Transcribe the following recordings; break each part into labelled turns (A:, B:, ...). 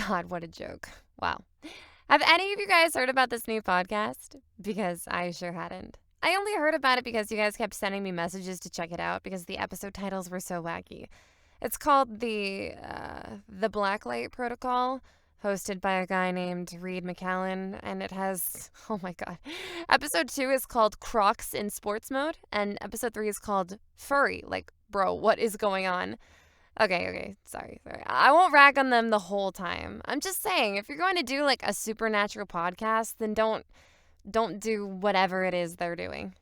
A: God, what a joke. Wow. Have any of you guys heard about this new podcast? Because I sure hadn't. I only heard about it because you guys kept sending me messages to check it out because the episode titles were so wacky. It's called the Blacklight Protocol, hosted by a guy named Reed McCallan, and it has, oh my god. Episode 2 is called Crocs in Sports Mode, and episode 3 is called Furry. Like, bro, what is going on? Okay, sorry. I won't rag on them the whole time. I'm just saying, if you're going to do like a supernatural podcast, then don't do whatever it is they're doing.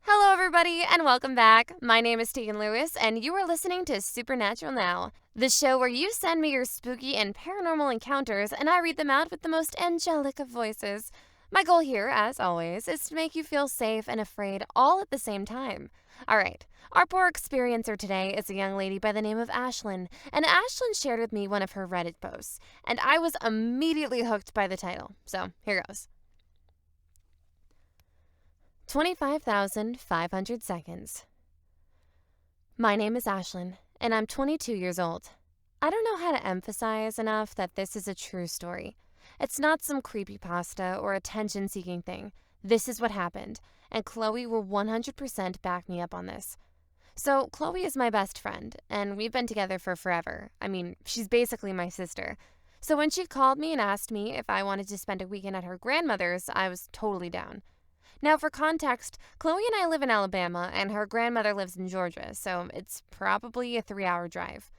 A: Hello, everybody, and welcome back. My name is Teagan Lewis, and you are listening to Supernatural Now, the show where you send me your spooky and paranormal encounters, and I read them out with the most angelic of voices. My goal here, as always, is to make you feel safe and afraid all at the same time. All right, our poor experiencer today is a young lady by the name of Ashlyn, and Ashlyn shared with me one of her Reddit posts, and I was immediately hooked by the title. So, here goes. 25,500 seconds. My name is Ashlyn, and I'm 22 years old. I don't know how to emphasize enough that this is a true story. It's not some creepypasta or attention-seeking thing. This is what happened, and Chloe will 100% back me up on this. So, Chloe is my best friend, and we've been together for forever. I mean, she's basically my sister. So when she called me and asked me if I wanted to spend a weekend at her grandmother's, I was totally down. Now, for context, Chloe and I live in Alabama, and her grandmother lives in Georgia, so it's probably a 3-hour drive.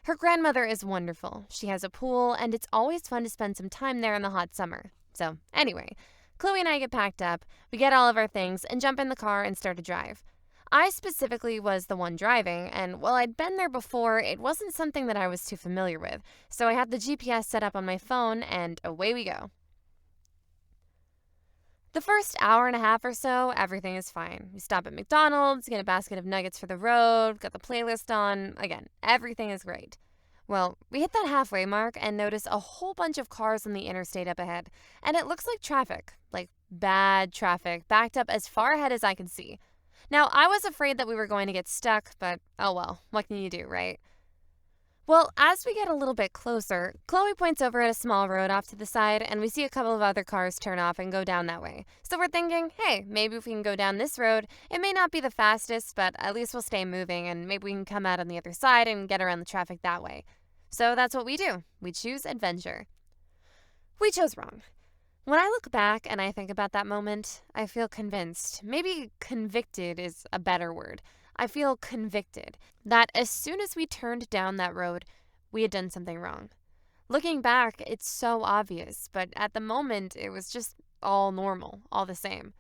A: Her grandmother is wonderful. She has a pool, and it's always fun to spend some time there in the hot summer. So, anyway, Chloe and I get packed up, we get all of our things, and jump in the car and start a drive. I specifically was the one driving, and while I'd been there before, it wasn't something that I was too familiar with, so I had the GPS set up on my phone, and away we go. The first hour and a half or so, everything is fine. We stop at McDonald's, get a basket of nuggets for the road, got the playlist on. Again, everything is great. Well, we hit that halfway mark and notice a whole bunch of cars on the interstate up ahead. And it looks like traffic, like bad traffic, backed up as far ahead as I could see. Now, I was afraid that we were going to get stuck, but oh well, what can you do, right? Well, as we get a little bit closer, Chloe points over at a small road off to the side, and we see a couple of other cars turn off and go down that way. So we're thinking, hey, maybe if we can go down this road, it may not be the fastest, but at least we'll stay moving, and maybe we can come out on the other side and get around the traffic that way. So that's what we do. We choose adventure. We chose wrong. When I look back and I think about that moment, I feel convinced. Maybe convicted is a better word. I feel convicted that as soon as we turned down that road, we had done something wrong. Looking back, it's so obvious, but at the moment, it was just all normal, all the same.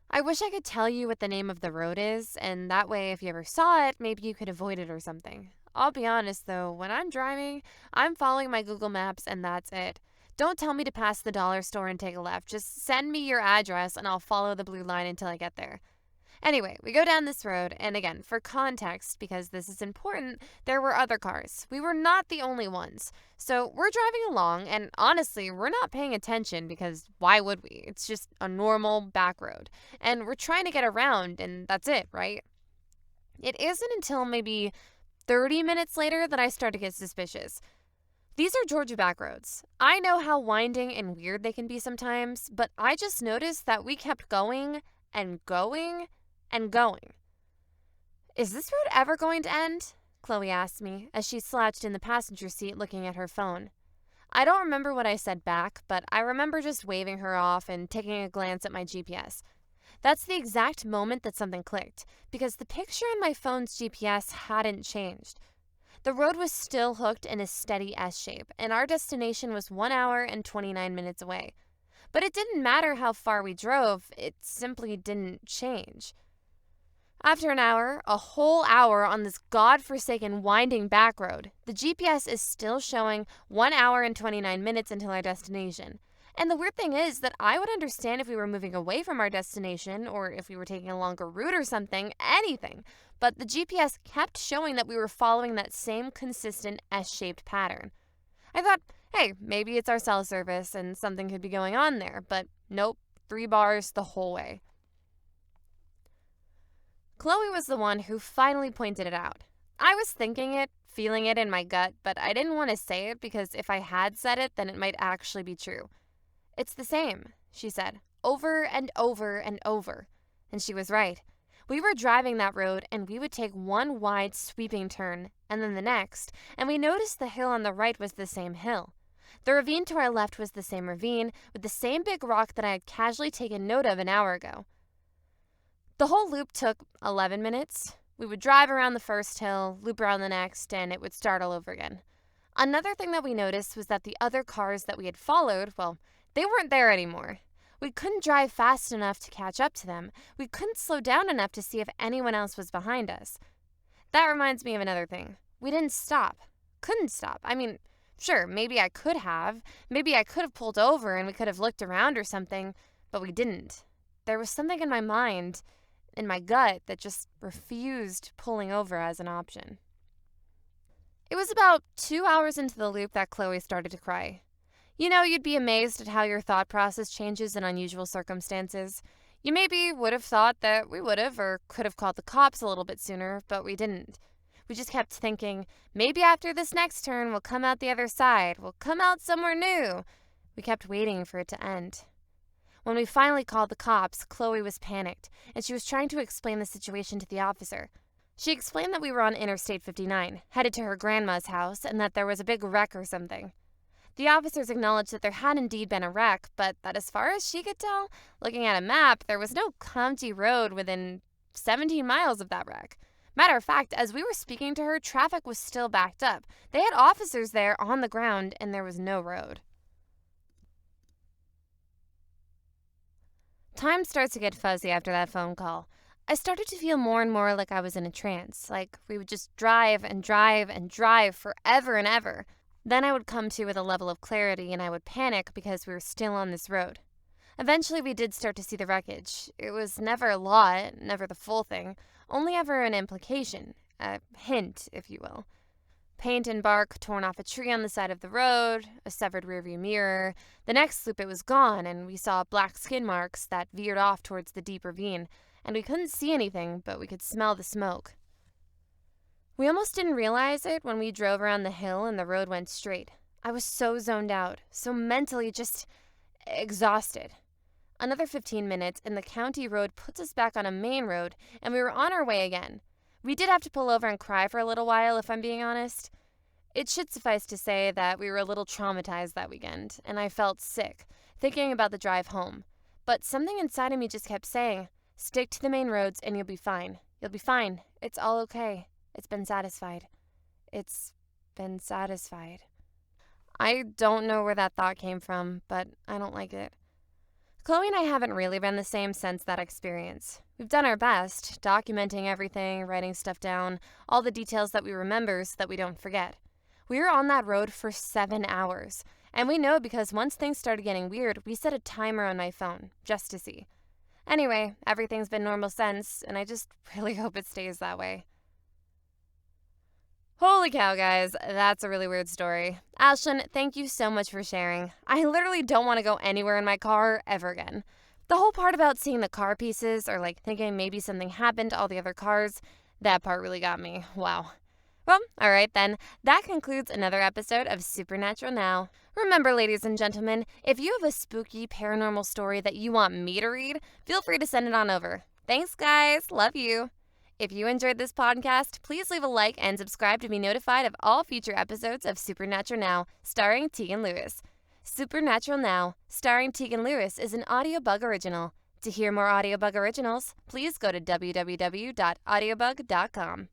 A: I wish I could tell you what the name of the road is, and that way, if you ever saw it, maybe you could avoid it or something. I'll be honest, though, when I'm driving, I'm following my Google Maps, and that's it. Don't tell me to pass the dollar store and take a left. Just send me your address, and I'll follow the blue line until I get there. Anyway, we go down this road, and again, for context, because this is important, there were other cars. We were not the only ones. So we're driving along, and honestly, we're not paying attention because why would we? It's just a normal back road. And we're trying to get around, and that's it, right? It isn't until maybe 30 minutes later that I start to get suspicious. These are Georgia back roads. I know how winding and weird they can be sometimes, but I just noticed that we kept going and going and going. Is this road ever going to end? Chloe asked me as she slouched in the passenger seat looking at her phone. I don't remember what I said back, but I remember just waving her off and taking a glance at my GPS. That's the exact moment that something clicked, because the picture on my phone's GPS hadn't changed. The road was still hooked in a steady S shape, and our destination was 1 hour and 29 minutes away. But it didn't matter how far we drove, it simply didn't change. After an hour, a whole hour on this godforsaken winding back road, the GPS is still showing 1 hour and 29 minutes until our destination. And the weird thing is that I would understand if we were moving away from our destination or if we were taking a longer route or something, anything. But the GPS kept showing that we were following that same consistent S-shaped pattern. I thought, hey, maybe it's our cell service and something could be going on there, but nope, 3 bars the whole way. Chloe was the one who finally pointed it out. I was thinking it, feeling it in my gut, but I didn't want to say it because if I had said it, then it might actually be true. "It's the same," she said, over and over and over. And she was right. We were driving that road, and we would take one wide, sweeping turn, and then the next, and we noticed the hill on the right was the same hill. The ravine to our left was the same ravine, with the same big rock that I had casually taken note of an hour ago. The whole loop took 11 minutes. We would drive around the first hill, loop around the next, and it would start all over again. Another thing that we noticed was that the other cars that we had followed, well, they weren't there anymore. We couldn't drive fast enough to catch up to them. We couldn't slow down enough to see if anyone else was behind us. That reminds me of another thing. We didn't stop. Couldn't stop. I mean, sure, maybe I could have. Maybe I could have pulled over and we could have looked around or something, but we didn't. There was something in my mind, in my gut, that just refused pulling over as an option. It was about 2 hours into the loop that Chloe started to cry. You know, you'd be amazed at how your thought process changes in unusual circumstances. You maybe would have thought that we would have or could have called the cops a little bit sooner, but we didn't. We just kept thinking, maybe after this next turn we'll come out the other side, we'll come out somewhere new. We kept waiting for it to end. When we finally called the cops, Chloe was panicked, and she was trying to explain the situation to the officer. She explained that we were on Interstate 59, headed to her grandma's house, and that there was a big wreck or something. The officers acknowledged that there had indeed been a wreck, but that as far as she could tell, looking at a map, there was no county road within 17 miles of that wreck. Matter of fact, as we were speaking to her, traffic was still backed up. They had officers there on the ground, and there was no road. Time starts to get fuzzy after that phone call. I started to feel more and more like I was in a trance, like we would just drive and drive and drive forever and ever. Then I would come to with a level of clarity and I would panic because we were still on this road. Eventually we did start to see the wreckage. It was never a lot, never the full thing, only ever an implication, a hint, if you will. Paint and bark torn off a tree on the side of the road, a severed rearview mirror. The next loop it was gone and we saw black skin marks that veered off towards the deep ravine, and we couldn't see anything, but we could smell the smoke. We almost didn't realize it when we drove around the hill and the road went straight. I was so zoned out, so mentally just exhausted. Another 15 minutes and the county road puts us back on a main road and we were on our way again. We did have to pull over and cry for a little while, if I'm being honest. It should suffice to say that we were a little traumatized that weekend, and I felt sick, thinking about the drive home. But something inside of me just kept saying, stick to the main roads and you'll be fine. You'll be fine. It's all okay. It's been satisfied. It's been satisfied. I don't know where that thought came from, but I don't like it. Chloe and I haven't really been the same since that experience. We've done our best, documenting everything, writing stuff down, all the details that we remember so that we don't forget. We were on that road for 7 hours, and we know because once things started getting weird, we set a timer on my phone, just to see. Anyway, everything's been normal since, and I just really hope it stays that way. Holy cow, guys, that's a really weird story. Ashlyn, thank you so much for sharing. I literally don't want to go anywhere in my car ever again. The whole part about seeing the car pieces or thinking maybe something happened to all the other cars, that part really got me. Wow. Well, all right then. That concludes another episode of Supernatural Now. Remember, ladies and gentlemen, if you have a spooky paranormal story that you want me to read, feel free to send it on over. Thanks, guys. Love you. If you enjoyed this podcast, please leave a like and subscribe to be notified of all future episodes of Supernatural Now, starring Teagan Lewis. Supernatural Now, starring Teagan Lewis, is an Audiobug original. To hear more Audiobug originals, please go to www.audiobug.com.